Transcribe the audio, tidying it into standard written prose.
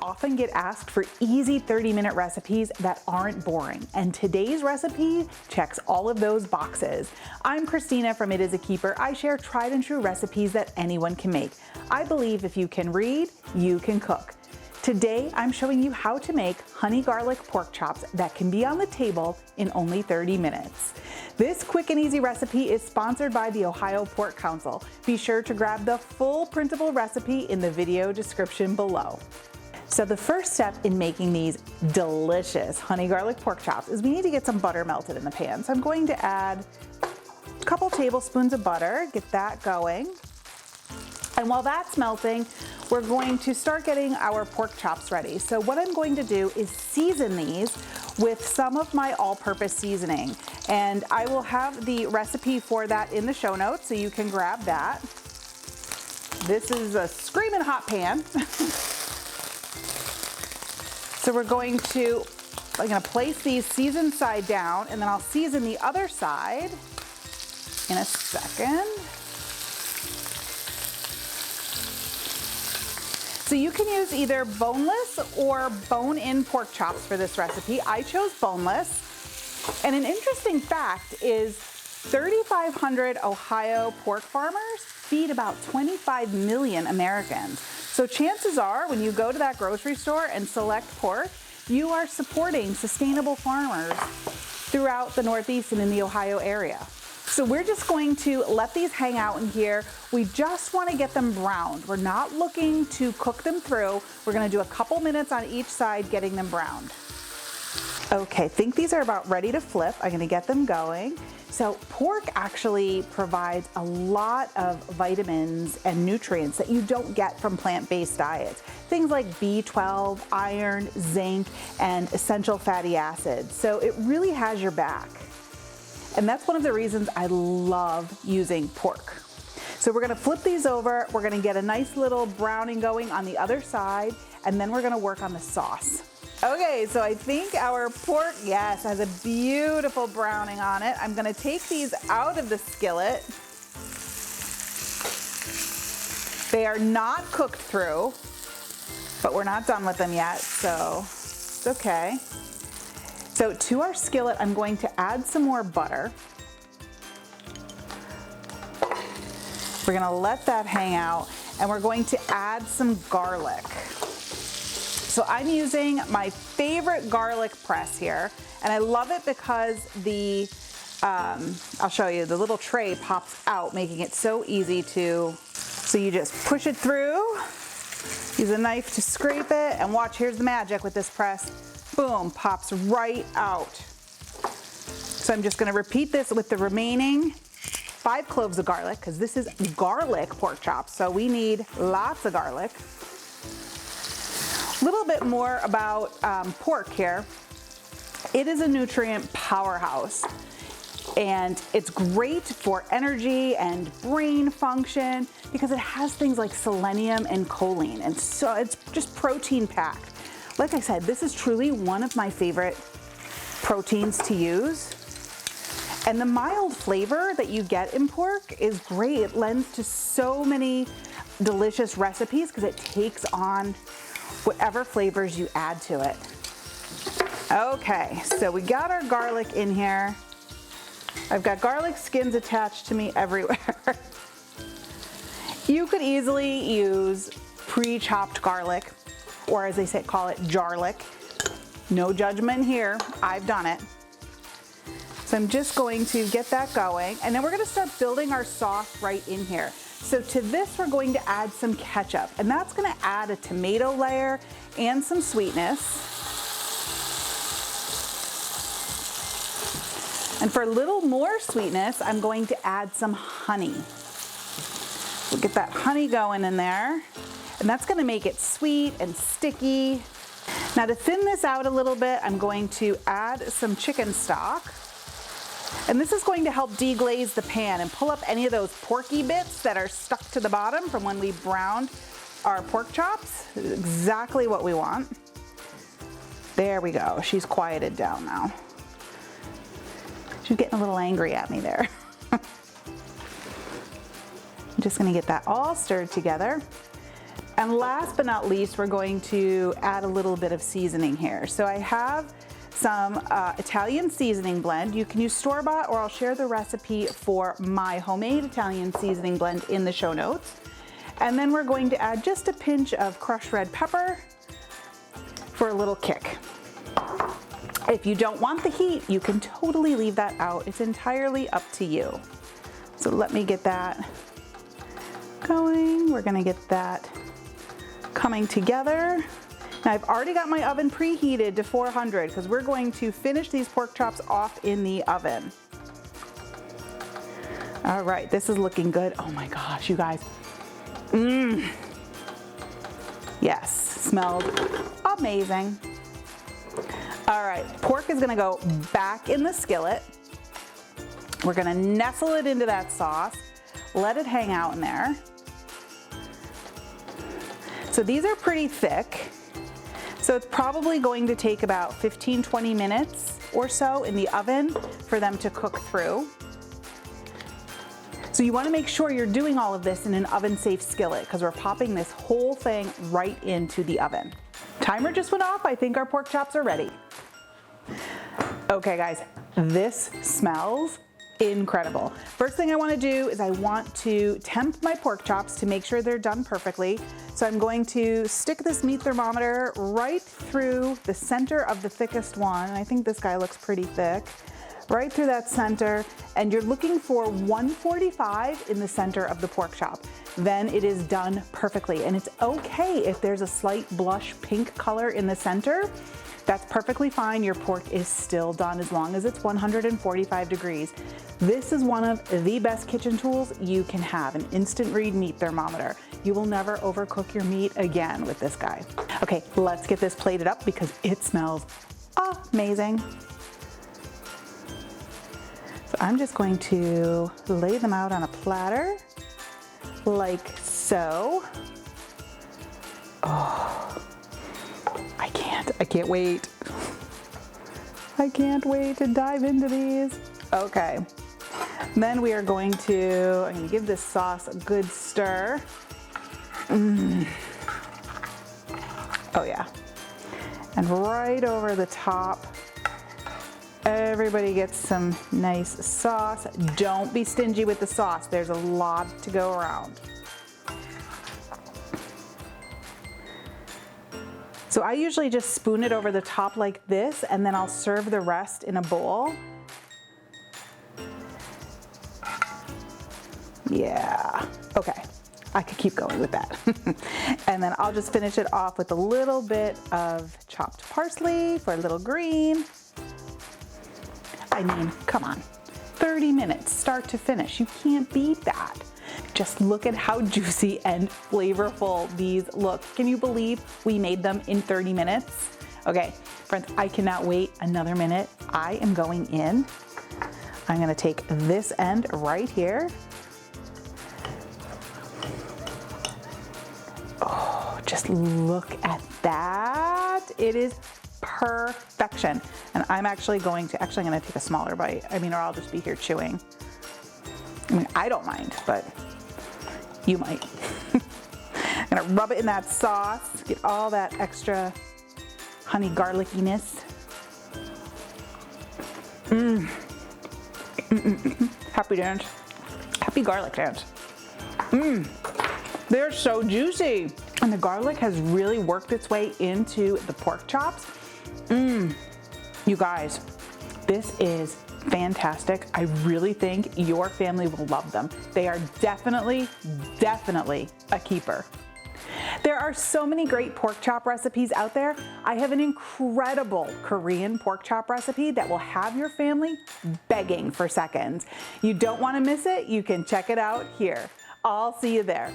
often get asked for easy 30-minute recipes that aren't boring, and today's recipe checks all of those boxes. I'm Christina from It Is a Keeper. I share tried and true recipes that anyone can make. I believe if you can read, you can cook. Today, I'm showing you how to make honey garlic pork chops that can be on the table in only 30 minutes. This quick and easy recipe is sponsored by the Ohio Pork Council. Be sure to grab the full printable recipe in the video description below. So the first step in making these delicious honey garlic pork chops is we need to get some butter melted in the pan. So I'm going to add a couple tablespoons of butter, get that going. And while that's melting, we're going to start getting our pork chops ready. So what I'm going to do is season these with some of my all-purpose seasoning. And I will have the recipe for that in the show notes, so you can grab that. This is a screaming hot pan. So I'm going to place these seasoned side down, and then I'll season the other side in a second. So you can use either boneless or bone-in pork chops for this recipe. I chose boneless. And an interesting fact is 3,500 Ohio pork farmers feed about 25 million Americans. So chances are when you go to that grocery store and select pork, you are supporting sustainable farmers throughout the Northeast and in the Ohio area. So we're just going to let these hang out in here. We just want to get them browned. We're not looking to cook them through. We're going to do a couple minutes on each side getting them browned. Okay, I think these are about ready to flip. I'm going to get them going. So pork actually provides a lot of vitamins and nutrients that you don't get from plant-based diets. Things like B12, iron, zinc, and essential fatty acids. So it really has your back. And that's one of the reasons I love using pork. So we're gonna flip these over, we're gonna get a nice little browning going on the other side, and then we're gonna work on the sauce. Okay, so I think our pork, yes, has a beautiful browning on it. I'm gonna take these out of the skillet. They are not cooked through, but we're not done with them yet, so it's okay. So to our skillet, I'm going to add some more butter. We're gonna let that hang out, and we're going to add some garlic. So I'm using my favorite garlic press here, and I love it because I'll show you, the little tray pops out, making it so easy so you just push it through, use a knife to scrape it, and watch, here's the magic with this press. Boom, pops right out. So I'm just gonna repeat this with the remaining 5 cloves of garlic, because this is garlic pork chops, so we need lots of garlic. A little bit more about pork here. It is a nutrient powerhouse, and it's great for energy and brain function because it has things like selenium and choline, and so it's just protein packed. Like I said, this is truly one of my favorite proteins to use. And the mild flavor that you get in pork is great. It lends to so many delicious recipes because it takes on whatever flavors you add to it. Okay, so we got our garlic in here. I've got garlic skins attached to me everywhere. You could easily use pre-chopped garlic, or as they call it, jarlic. No judgment here, I've done it. So I'm just going to get that going, and then we're gonna start building our sauce right in here. So to this, we're going to add some ketchup, and that's gonna add a tomato layer and some sweetness. And for a little more sweetness, I'm going to add some honey. We'll get that honey going in there. And that's gonna make it sweet and sticky. Now to thin this out a little bit, I'm going to add some chicken stock. And this is going to help deglaze the pan and pull up any of those porky bits that are stuck to the bottom from when we browned our pork chops. This is exactly what we want. There we go, she's quieted down now. She's getting a little angry at me there. I'm just gonna get that all stirred together. And last but not least, we're going to add a little bit of seasoning here. So I have some Italian seasoning blend. You can use store-bought, or I'll share the recipe for my homemade Italian seasoning blend in the show notes. And then we're going to add just a pinch of crushed red pepper for a little kick. If you don't want the heat, you can totally leave that out. It's entirely up to you. So let me get that going. We're gonna get that coming together. Now I've already got my oven preheated to 400 because we're going to finish these pork chops off in the oven. All right, this is looking good. Oh my gosh, you guys. Yes, smelled amazing. All right, pork is gonna go back in the skillet. We're gonna nestle it into that sauce, let it hang out in there. So these are pretty thick. So it's probably going to take about 15-20 minutes or so in the oven for them to cook through. So you want to make sure you're doing all of this in an oven-safe skillet because we're popping this whole thing right into the oven. Timer just went off. I think our pork chops are ready. Okay guys, this smells incredible. First thing I want to do is I want to temp my pork chops to make sure they're done perfectly. So I'm going to stick this meat thermometer right through the center of the thickest one. I think this guy looks pretty thick. Right through that center, and you're looking for 145 in the center of the pork chop. Then it is done perfectly, and it's okay if there's a slight blush pink color in the center. That's perfectly fine. Your pork is still done as long as it's 145 degrees. This is one of the best kitchen tools you can have, an instant read meat thermometer. You will never overcook your meat again with this guy. Okay, let's get this plated up because it smells amazing. So I'm just going to lay them out on a platter like so. Oh, I can't wait. I can't wait to dive into these. Okay, then we are I'm going to give this sauce a good stir. Oh yeah, and right over the top, everybody gets some nice sauce. Don't be stingy with the sauce. There's a lot to go around. So I usually just spoon it over the top like this, and then I'll serve the rest in a bowl. Yeah, okay. I could keep going with that. And then I'll just finish it off with a little bit of chopped parsley for a little green. I mean, come on, 30 minutes, start to finish. You can't beat that. Just look at how juicy and flavorful these look. Can you believe we made them in 30 minutes? Okay, friends, I cannot wait another minute. I am going in. I'm gonna take this end right here. Oh, just look at that. It is perfection. And I'm actually going to take a smaller bite. I mean, or I'll just be here chewing. I mean, I don't mind, but you might. I'm gonna rub it in that sauce, get all that extra honey garlickiness. Happy dance. Happy garlic dance. They're so juicy. And the garlic has really worked its way into the pork chops. You guys, this is fantastic. I really think your family will love them. They are definitely a keeper. There are so many great pork chop recipes out there. I have an incredible Korean pork chop recipe that will have your family begging for seconds. You don't want to miss it. You can check it out here. I'll see you there.